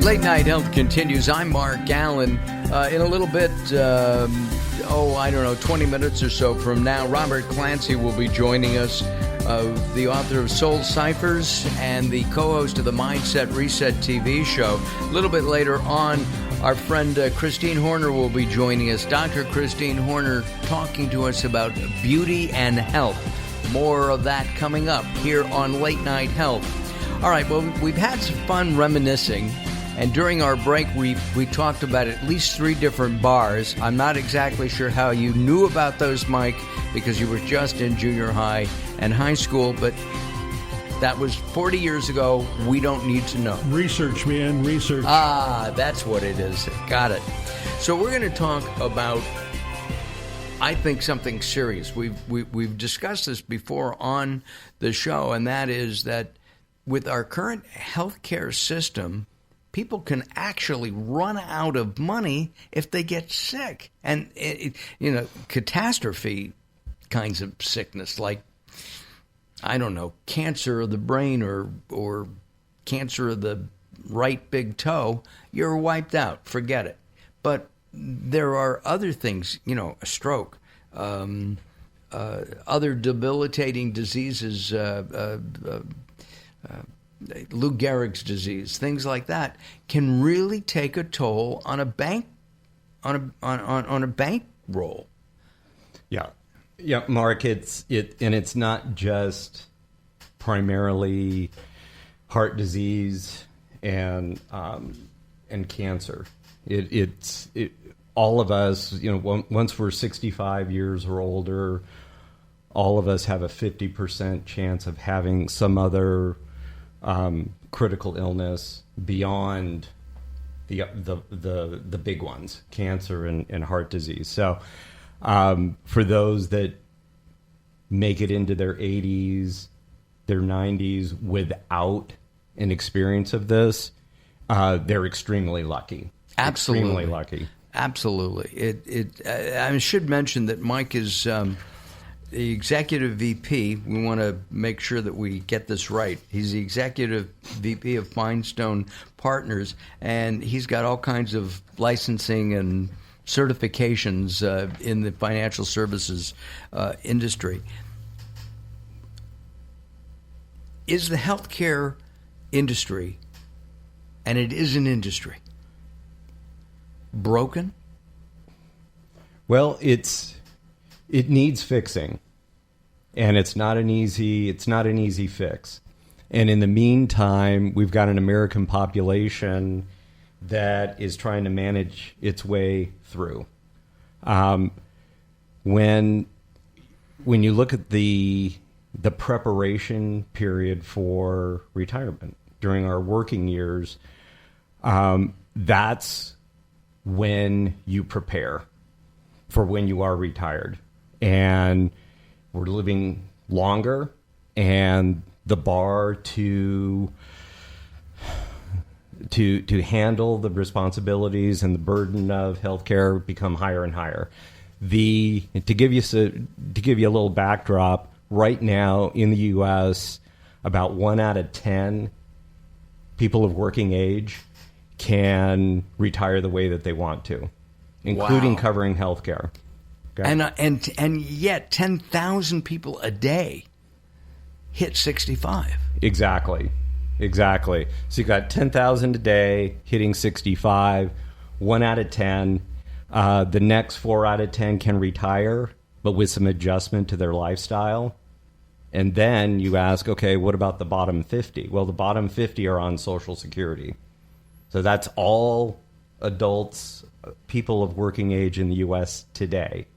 Late Night Health continues. I'm Mark Alyn. In a little bit, 20 minutes or so from now, Robert Clancy will be joining us, the author of Soul Ciphers and the co-host of the Mindset Reset TV show. A little bit later on, our friend Christine Horner will be joining us. Dr. Christine Horner talking to us about beauty and health. More of that coming up here on Late Night Health. All right, well, we've had some fun reminiscing. And during our break, we talked about at least 3 different bars. I'm not exactly sure how you knew about those, Mike, because you were just in junior high and high school, but that was 40 years ago. We don't need to know. Research, man, research. Ah, that's what it is. Got it. So we're going to talk about, I think, something serious. We've discussed this before on the show, and that is that with our current healthcare system, people can actually run out of money if they get sick. And, catastrophe kinds of sickness like, I don't know, cancer of the brain or cancer of the right big toe, you're wiped out. Forget it. But there are other things, a stroke, other debilitating diseases, Lou Gehrig's disease, things like that, can really take a toll on a bank, on a bankroll. Yeah, Mark. It's not just primarily heart disease and cancer. It's all of us. Once we're 65 years or older, all of us have a 50% chance of having some other critical illness beyond the big ones, cancer and heart disease. So for those that make it into their 80s, their 90s without an experience of this, they're extremely lucky. Absolutely. Extremely lucky. Absolutely. I should mention that Mike is the executive VP. We want to make sure that we get this right. He's the executive VP of Finestone Partners, and he's got all kinds of licensing and certifications in the financial services industry. Is the healthcare industry, and it is an industry, broken? Well, it needs fixing, and it's not an easy fix. And in the meantime, we've got an American population that is trying to manage its way through. When you look at the preparation period for retirement during our working years, that's when you prepare for when you are retired. And we're living longer, and the bar to handle the responsibilities and the burden of healthcare become higher and higher. To give you a little backdrop, right now in the U.S., about 1 out of 10 people of working age can retire the way that they want to, including covering healthcare. Okay. And yet 10,000 people a day hit 65. Exactly. So you've got 10,000 a day hitting 65, 1 out of 10. The next 4 out of 10 can retire, but with some adjustment to their lifestyle. And then you ask, okay, what about the bottom 50? Well, the bottom 50 are on Social Security. So that's all adults, people of working age in the U.S. today.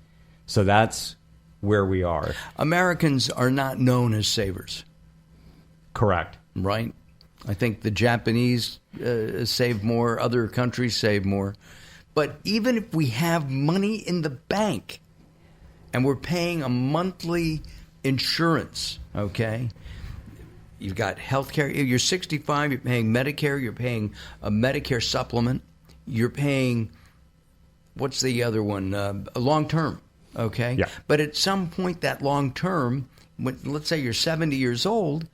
So that's where we are. Americans are not known as savers. Correct. Right? I think the Japanese save more, other countries save more. But even if we have money in the bank and we're paying a monthly insurance, okay? You've got health care. You're 65, you're paying Medicare, you're paying a Medicare supplement, you're paying, what's the other one? A long-term, okay? Yeah. But at some point, that long-term, let's say you're 70 years old,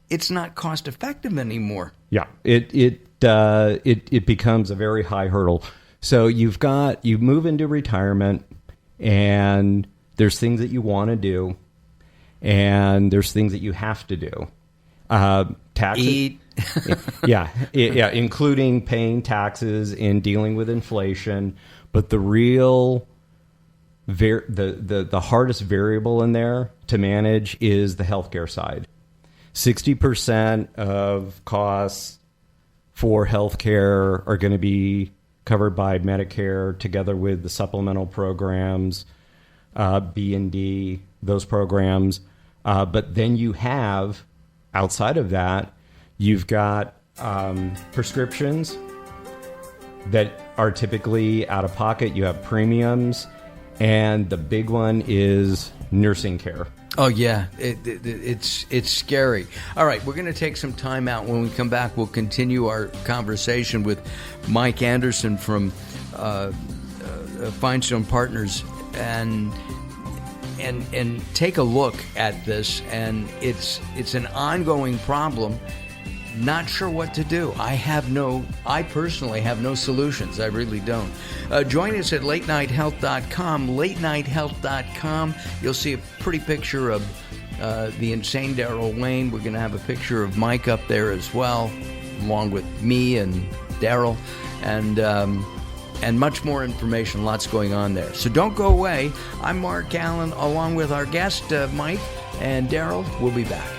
it's not cost-effective anymore. Yeah, it it becomes a very high hurdle. So you move into retirement, and there's things that you want to do, and there's things that you have to do. Taxes, eat, yeah, including paying taxes and dealing with inflation. But the real the hardest variable in there to manage is the healthcare side. 60% of costs for healthcare are going to be covered by Medicare, together with the supplemental programs, B and D, those programs. But then you have, outside of that, you've got prescriptions that are typically out of pocket. You have premiums, and the big one is nursing care. Oh, yeah. It's scary. All right, we're going to take some time out. When we come back, we'll continue our conversation with Mike Anderson from Finestone Partners and take a look at this. And it's an ongoing problem. Not sure what to do. I personally have no solutions. I really don't. Join us at latenighthealth.com. Latenighthealth.com. You'll see a pretty picture of the insane Daryl Wayne. We're going to have a picture of Mike up there as well, along with me and Daryl, and much more information. Lots going on there. So don't go away. I'm Mark Alyn, along with our guest, Mike and Daryl. We'll be back.